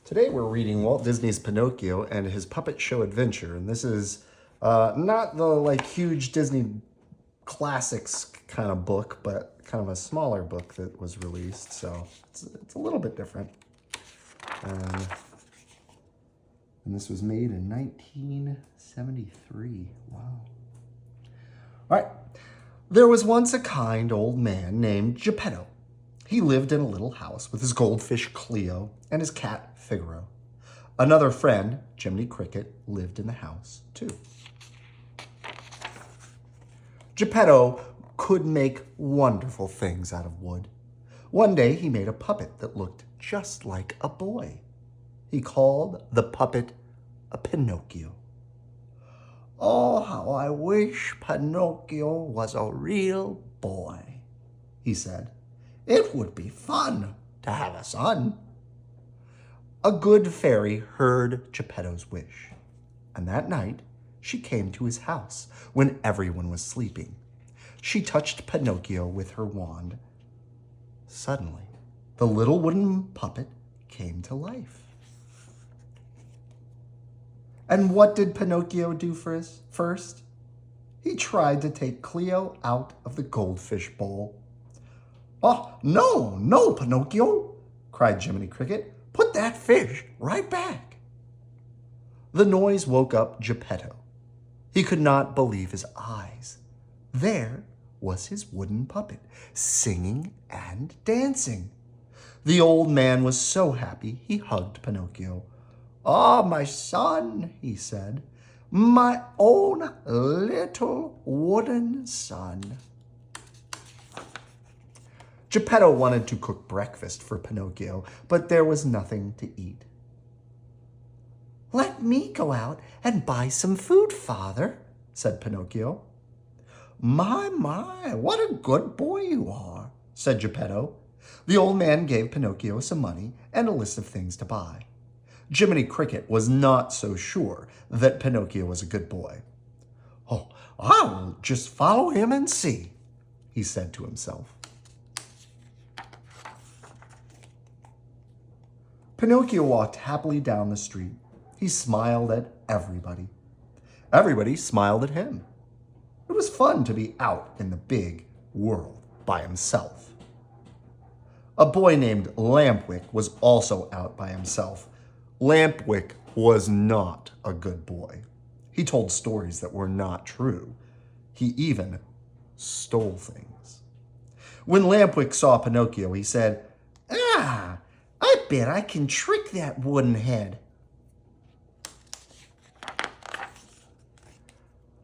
Today we're reading Walt Disney's Pinocchio and his Puppet Show Adventure, and this is not the huge Disney classics kind of book, but kind of a smaller book that was released, so it's a little bit different. And this was made in 1973. Wow. All right. There was once a kind old man named Geppetto. He lived in a little house with his goldfish Cleo and his cat Figaro. Another friend, Jiminy Cricket, lived in the house too. Geppetto could make wonderful things out of wood. One day he made a puppet that looked just like a boy. He called the puppet a Pinocchio. "Oh, how I wish Pinocchio was a real boy," he said. "It would be fun to have a son." A good fairy heard Geppetto's wish, and that night she came to his house when everyone was sleeping. She touched Pinocchio with her wand. Suddenly, the little wooden puppet came to life. And what did Pinocchio do first? He tried to take Cleo out of the goldfish bowl. "Oh, no, no, Pinocchio," cried Jiminy Cricket. "Put that fish right back." The noise woke up Geppetto. He could not believe his eyes. There was his wooden puppet, singing and dancing. The old man was so happy he hugged Pinocchio. "Ah, my son," he said, "my own little wooden son." Geppetto wanted to cook breakfast for Pinocchio, but there was nothing to eat. "Let me go out and buy some food, Father," said Pinocchio. My, what a good boy you are," said Geppetto. The old man gave Pinocchio some money and a list of things to buy. Jiminy Cricket was not so sure that Pinocchio was a good boy. "Oh, I'll just follow him and see," he said to himself. Pinocchio walked happily down the street. He smiled at everybody. Everybody smiled at him. It was fun to be out in the big world by himself. A boy named Lampwick was also out by himself. Lampwick was not a good boy. He told stories that were not true. He even stole things. When Lampwick saw Pinocchio, he said, "Ah, I bet I can trick that wooden head."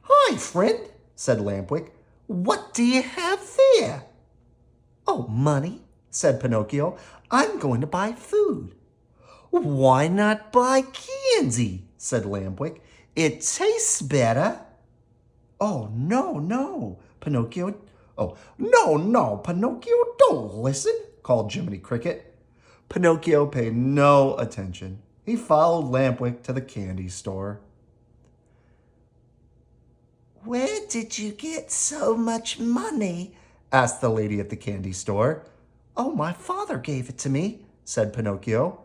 "Hi, friend," said Lampwick. "What do you have there?" "Oh, money," said Pinocchio. "I'm going to buy food." "Why not buy candy?" said Lampwick. "It tastes better." "Oh, no, Pinocchio. Oh, no, Pinocchio, don't listen," called Jiminy Cricket. Pinocchio paid no attention. He followed Lampwick to the candy store. "Where did you get so much money?" asked the lady at the candy store. "Oh, my father gave it to me," said Pinocchio.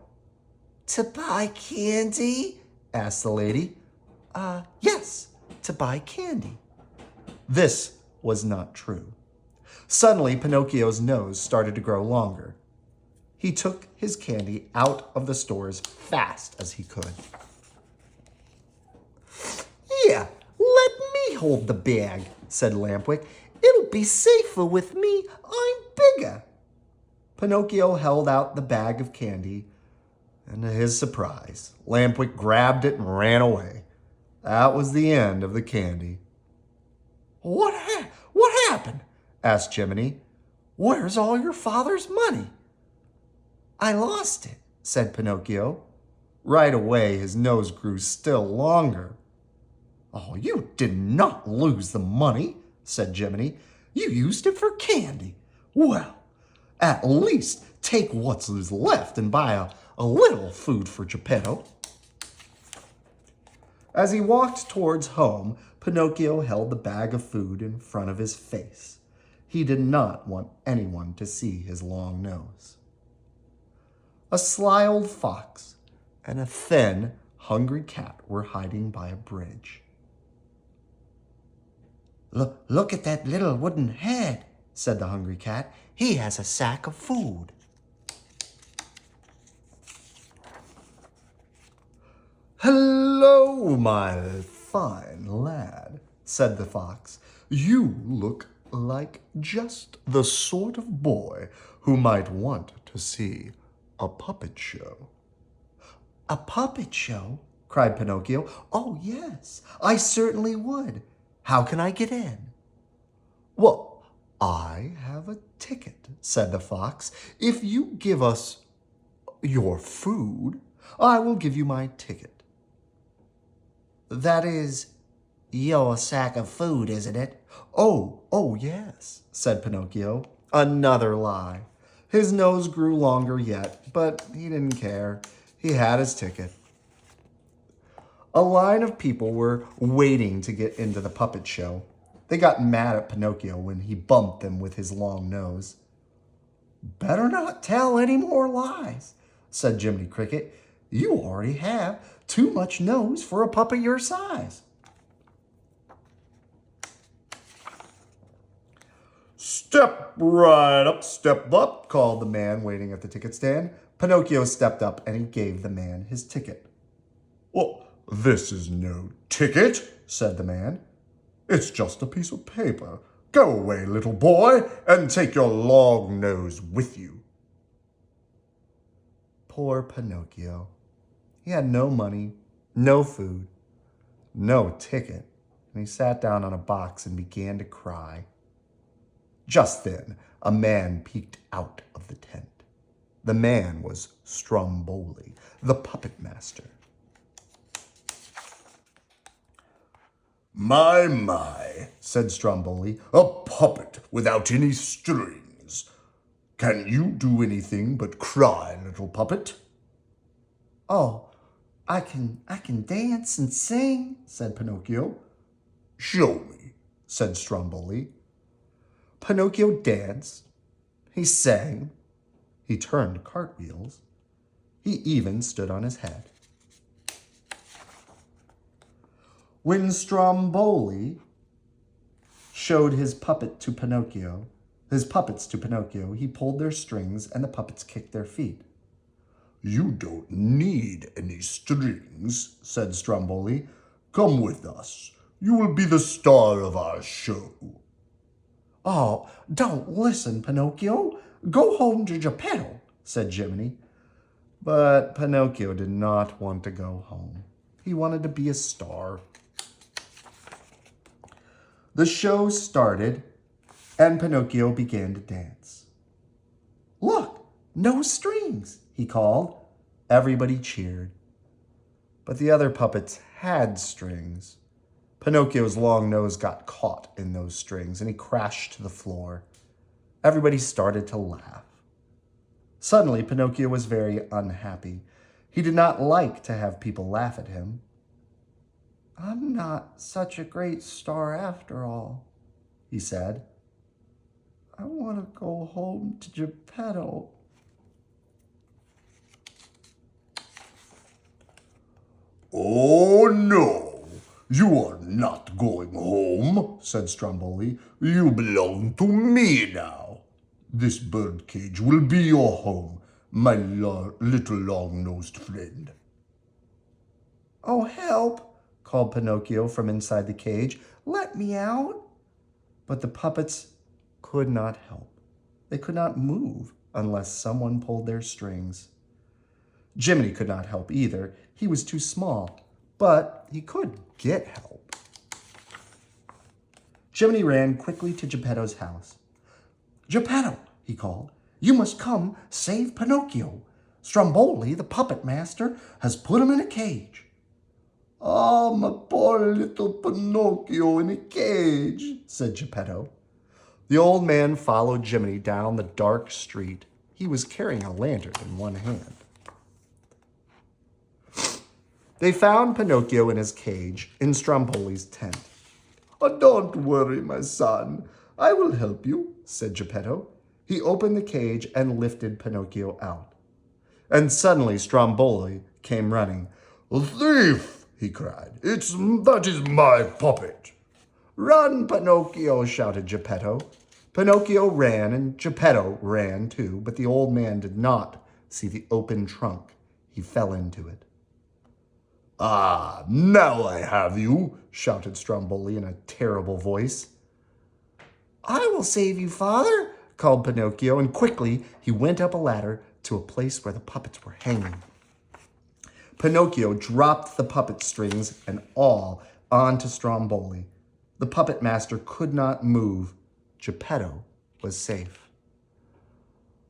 "To buy candy?" asked the lady. Yes, to buy candy." This was not true. Suddenly, Pinocchio's nose started to grow longer. He took his candy out of the store as fast as he could. "Here, let me hold the bag," said Lampwick. "It'll be safer with me. I'm bigger." Pinocchio held out the bag of candy, and to his surprise, Lampwick grabbed it and ran away. That was the end of the candy. What happened?" asked Jiminy. "Where's all your father's money?" "I lost it," said Pinocchio. Right away, his nose grew still longer. "Oh, you did not lose the money," said Jiminy. "You used it for candy. Well, at least take what's left and buy a little food for Geppetto." As he walked towards home, Pinocchio held the bag of food in front of his face. He did not want anyone to see his long nose. A sly old fox and a thin, hungry cat were hiding by a bridge. Look at that little wooden head, said the hungry cat. He has a sack of food. Hello, my fine lad, said the fox. You look like just the sort of boy who might want to see a puppet show. A puppet show? Cried Pinocchio. Oh, yes, I certainly would. How can I get in? Well, I have a ticket, said the fox. If you give us your food, I will give you my ticket. That is your sack of food, isn't it? Oh, yes, said Pinocchio. Another lie. His nose grew longer yet, but he didn't care. He had his ticket. A line of people were waiting to get into the puppet show. They got mad at Pinocchio when he bumped them with his long nose. Better not tell any more lies, said Jiminy Cricket. You already have too much nose for a puppet your size. Step right up, step up, called the man waiting at the ticket stand. Pinocchio stepped up and he gave the man his ticket. Well, this is no ticket, said the man. It's just a piece of paper. Go away, little boy, and take your long nose with you. Poor Pinocchio. He had no money, no food, no ticket, and he sat down on a box and began to cry. Just then, a man peeked out of the tent. The man was Stromboli, the puppet master. My, said Stromboli, a puppet without any strings. Can you do anything but cry, little puppet? Oh, I can dance and sing, said Pinocchio. Show me, said Stromboli. Pinocchio danced, he sang, he turned cartwheels, he even stood on his head. When Stromboli showed his puppets to Pinocchio, he pulled their strings and the puppets kicked their feet. You don't need any strings, said Stromboli. Come with us. You will be the star of our show. Oh, don't listen, Pinocchio. Go home to Geppetto, said Jiminy. But Pinocchio did not want to go home. He wanted to be a star. The show started, and Pinocchio began to dance. Look, no strings, he called. Everybody cheered. But the other puppets had strings. Pinocchio's long nose got caught in those strings, and he crashed to the floor. Everybody started to laugh. Suddenly, Pinocchio was very unhappy. He did not like to have people laugh at him. I'm not such a great star after all, he said. I want to go home to Geppetto. Oh, no, you are not going home, said Stromboli. You belong to me now. This birdcage will be your home, my little long-nosed friend. Oh, help, called Pinocchio from inside the cage. Let me out. But the puppets could not help. They could not move unless someone pulled their strings. Jiminy could not help either. He was too small, but he could get help. Jiminy ran quickly to Geppetto's house. Geppetto, he called, you must come save Pinocchio. Stromboli, the puppet master, has put him in a cage. Oh, my poor little Pinocchio in a cage, said Geppetto. The old man followed Jiminy down the dark street. He was carrying a lantern in one hand. They found Pinocchio in his cage in Stromboli's tent. Oh, don't worry, my son. I will help you, said Geppetto. He opened the cage and lifted Pinocchio out. And suddenly Stromboli came running. "A thief!" he cried. That is my puppet." "Run, Pinocchio!" shouted Geppetto. Pinocchio ran, and Geppetto ran too, but the old man did not see the open trunk. He fell into it. "Ah, now I have you!" shouted Stromboli in a terrible voice. "I will save you, father," called Pinocchio, and quickly he went up a ladder to a place where the puppets were hanging. Pinocchio dropped the puppet strings and all onto Stromboli. The puppet master could not move. Geppetto was safe.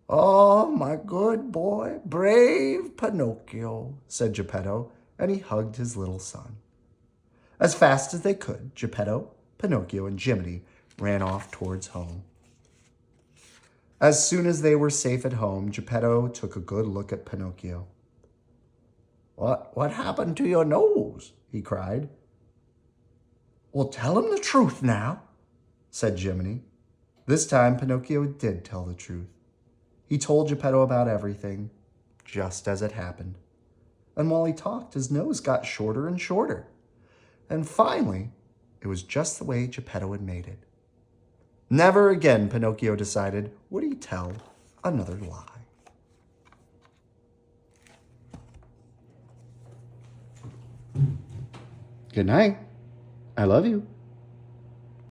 "Oh, my good boy, brave Pinocchio," said Geppetto, and he hugged his little son. As fast as they could, Geppetto, Pinocchio, and Jiminy ran off towards home. As soon as they were safe at home, Geppetto took a good look at Pinocchio. What happened to your nose?" he cried. "Well, tell him the truth now," said Jiminy. This time, Pinocchio did tell the truth. He told Geppetto about everything, just as it happened. And while he talked, his nose got shorter and shorter. And finally, it was just the way Geppetto had made it. Never again, Pinocchio decided, would he tell another lie. Good night. I love you.